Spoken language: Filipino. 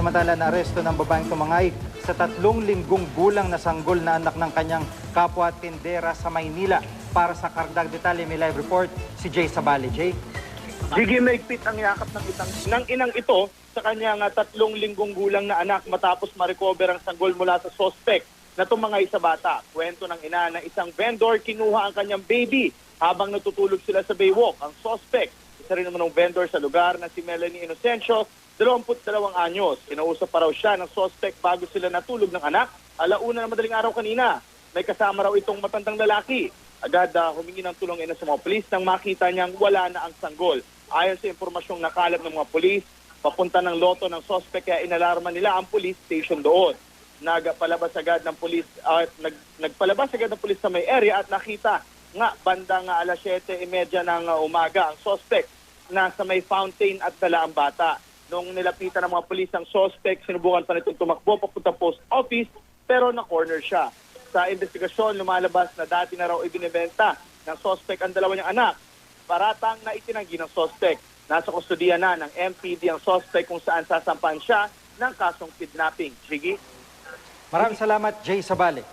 Samantala na aresto ng babaeng tumangay sa 3 linggong gulang na sanggol na anak ng kanyang kapwa tindera sa Maynila. Para sa karagdag detalye, may live report si Jay Sabali. Jay? Gigi, maigpit ang yakap ng inang ito sa kanyang 3 linggong gulang na anak matapos ma-recover ang sanggol mula sa suspect na tumangay sa bata. Kwento ng ina na isang vendor kinuha ang kanyang baby habang natutulog sila sa baywalk. Ang suspect, isa rin naman ng vendor sa lugar na si Melanie Inocencio, 22 anyos. Kinausap pa raw siya ng suspect bago sila natulog ng anak. 1:00 na madaling araw kanina. May kasama raw itong matandang lalaki. Agad humingi ng tulong ina sa mga pulis nang makita niyang wala na ang sanggol. Ayon sa impormasyong nakalap ng mga pulis, papunta ng loto ng suspect kaya inalarma nila ang police station doon. Nagpalabas agad ng pulis sa may area at nakita nga bandang 7:30 ng umaga ang suspect na sa may fountain at dala ang bata. Nung nilapitan ng mga pulis ang suspect, sinubukan pa nitong tumakbo papunta post office pero na-corner siya. Sa investigasyon, lumalabas na dati na raw ibinibenta ng suspect ang dalawa niyang anak. Paratang na itinanggi ng suspect. Nasa kustudiya na ng MPD ang suspect kung saan sasampan siya ng kasong kidnapping. Sige. Maraming salamat, Jay Sabali.